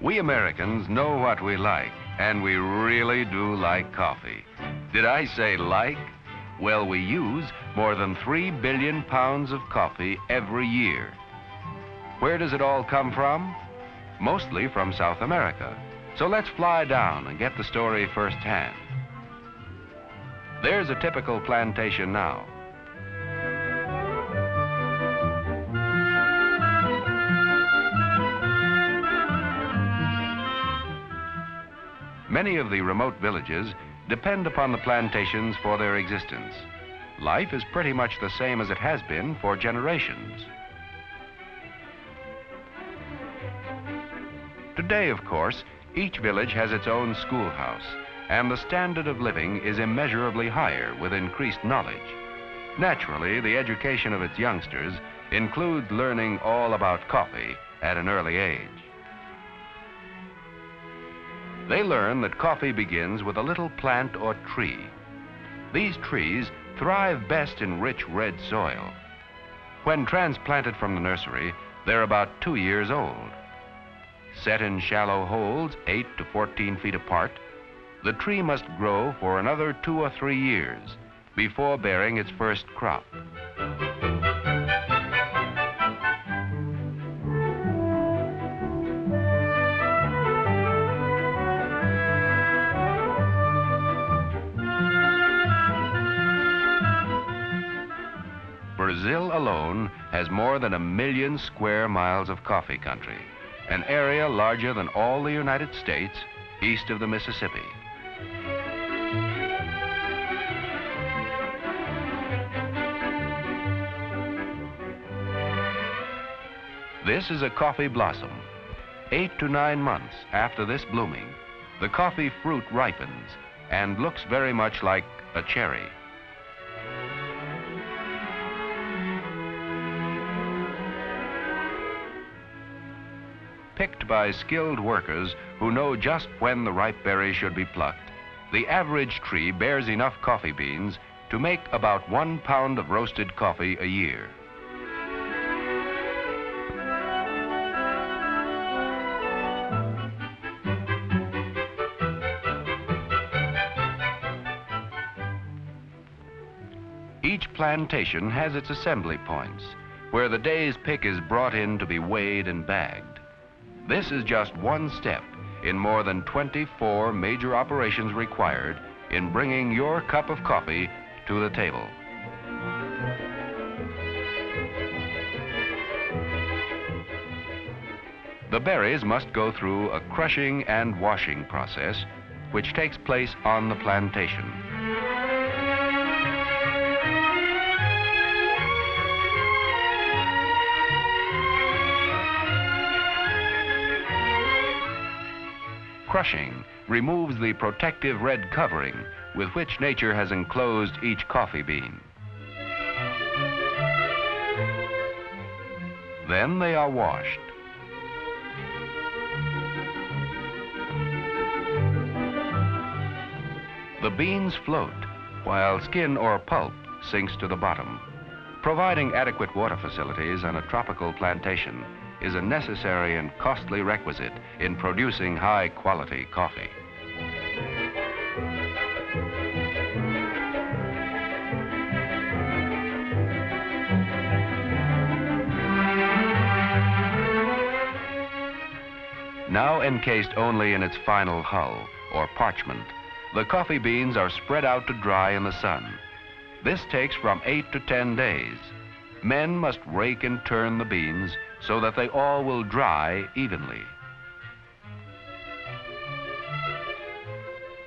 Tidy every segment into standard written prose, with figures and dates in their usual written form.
We Americans know what we like, and we really do like coffee. Did I say like? Well, we use more than 3 billion pounds of coffee every year. Where does it all come from? Mostly from South America. So let's fly down and get the story firsthand. There's a typical plantation now. Many of the remote villages depend upon the plantations for their existence. Life is pretty much the same as it has been for generations. Today, of course, each village has its own schoolhouse, and the standard of living is immeasurably higher with increased knowledge. Naturally, the education of its youngsters includes learning all about coffee at an early age. They learn that coffee begins with a little plant or tree. These trees thrive best in rich red soil. When transplanted from the nursery, they're about 2 years old. Set in shallow holes 8 to 14 feet apart, the tree must grow for another 2 or 3 years before bearing its first crop. Brazil alone has more than 1 million square miles of coffee country, an area larger than all the United States east of the Mississippi. This is a coffee blossom. 8 to 9 months after this blooming, the coffee fruit ripens and looks very much like a cherry. Picked by skilled workers who know just when the ripe berries should be plucked, the average tree bears enough coffee beans to make about 1 pound of roasted coffee a year. Each plantation has its assembly points, where the day's pick is brought in to be weighed and bagged. This is just one step in more than 24 major operations required in bringing your cup of coffee to the table. The berries must go through a crushing and washing process, which takes place on the plantation. Crushing removes the protective red covering with which nature has enclosed each coffee bean. Then they are washed. The beans float, while skin or pulp sinks to the bottom. Providing adequate water facilities on a tropical plantation is a necessary and costly requisite in producing high-quality coffee. Now encased only in its final hull, or parchment, the coffee beans are spread out to dry in the sun. This takes from 8 to 10 days. Men must rake and turn the beans so that they all will dry evenly.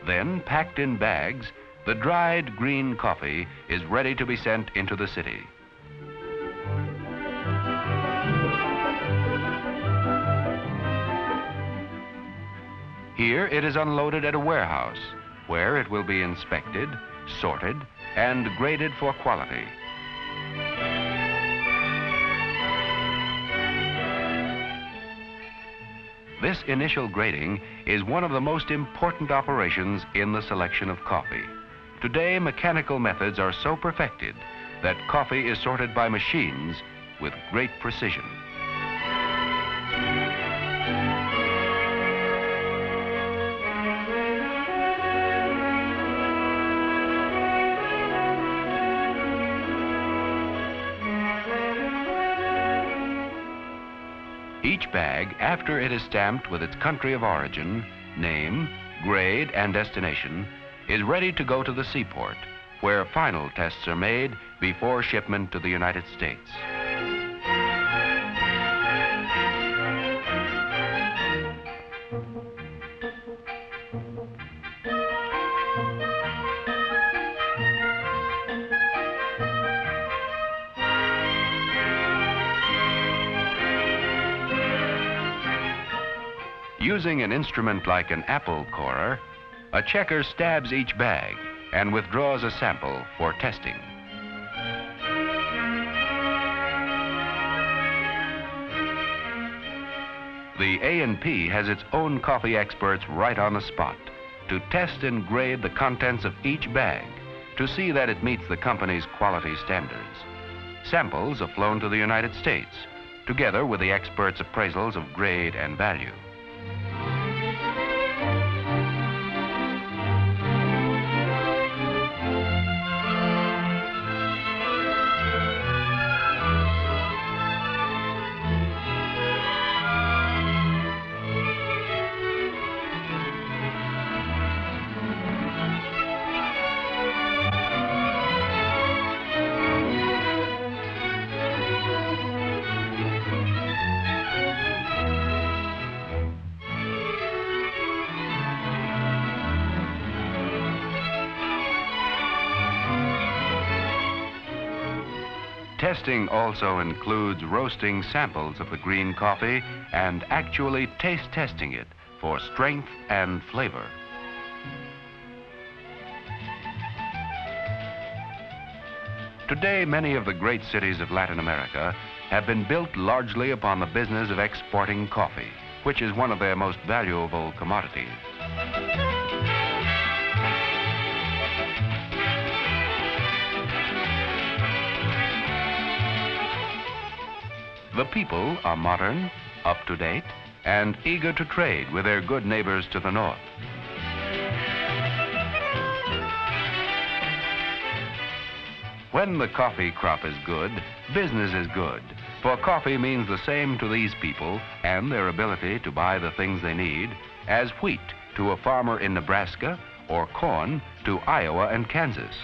Then, packed in bags, the dried green coffee is ready to be sent into the city. Here it is unloaded at a warehouse, where it will be inspected, sorted, and graded for quality. This initial grading is one of the most important operations in the selection of coffee. Today, mechanical methods are so perfected that coffee is sorted by machines with great precision. each bag after it is stamped with its country of origin, name, grade, and destination, is ready to go to the seaport, where final tests are made before shipment to the United States. Using an instrument like an apple corer, a checker stabs each bag and withdraws a sample for testing. The A&P has its own coffee experts right on the spot to test and grade the contents of each bag to see that it meets the company's quality standards. Samples are flown to the United States, together with the experts' appraisals of grade and value. Testing also includes roasting samples of the green coffee and actually taste testing it for strength and flavor. Today, many of the great cities of Latin America have been built largely upon the business of exporting coffee, which is one of their most valuable commodities. The people are modern, up-to-date, and eager to trade with their good neighbors to the north. When the coffee crop is good, business is good, for coffee means the same to these people and their ability to buy the things they need as wheat to a farmer in Nebraska or corn to Iowa and Kansas.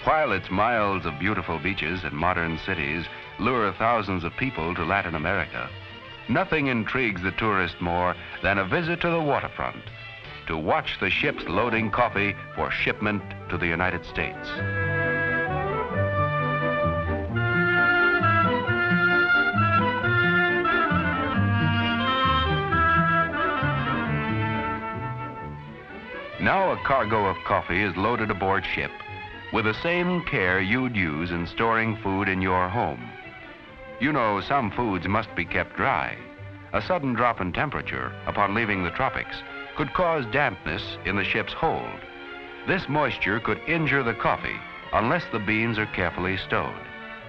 While its miles of beautiful beaches and modern cities lure thousands of people to Latin America, nothing intrigues the tourist more than a visit to the waterfront to watch the ships loading coffee for shipment to the United States. Now a cargo of coffee is loaded aboard ship with the same care you'd use in storing food in your home. You know, some foods must be kept dry. A sudden drop in temperature upon leaving the tropics could cause dampness in the ship's hold. This moisture could injure the coffee unless the beans are carefully stowed.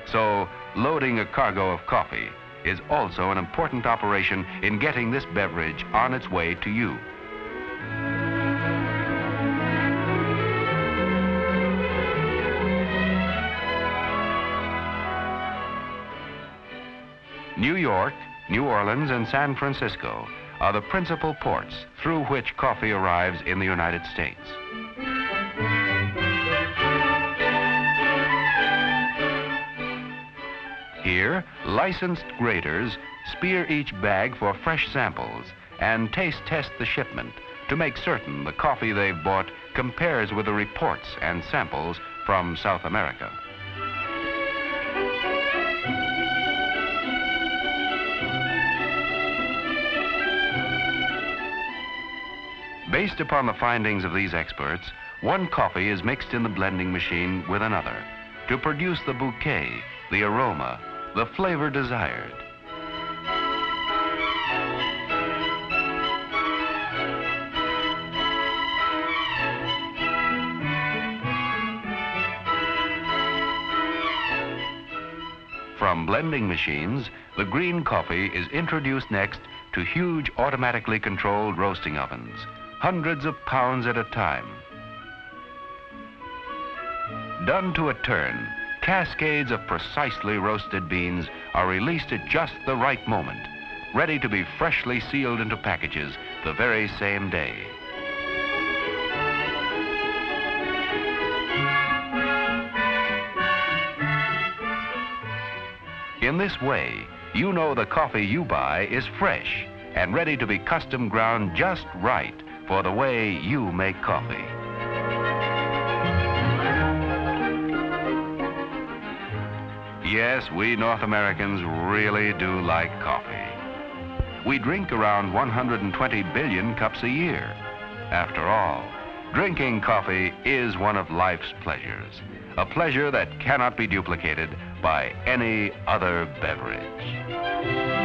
So, loading a cargo of coffee is also an important operation in getting this beverage on its way to you. New York, New Orleans, and San Francisco are the principal ports through which coffee arrives in the United States. Here, licensed graders spear each bag for fresh samples and taste test the shipment to make certain the coffee they've bought compares with the reports and samples from South America. Based upon the findings of these experts, one coffee is mixed in the blending machine with another to produce the bouquet, the aroma, the flavor desired. From blending machines, the green coffee is introduced next to huge automatically controlled roasting ovens, hundreds of pounds at a time. Done to a turn, cascades of precisely roasted beans are released at just the right moment, ready to be freshly sealed into packages the very same day. In this way, you know the coffee you buy is fresh and ready to be custom ground just right for the way you make coffee. Yes, we North Americans really do like coffee. We drink around 120 billion cups a year. After all, drinking coffee is one of life's pleasures, a pleasure that cannot be duplicated by any other beverage.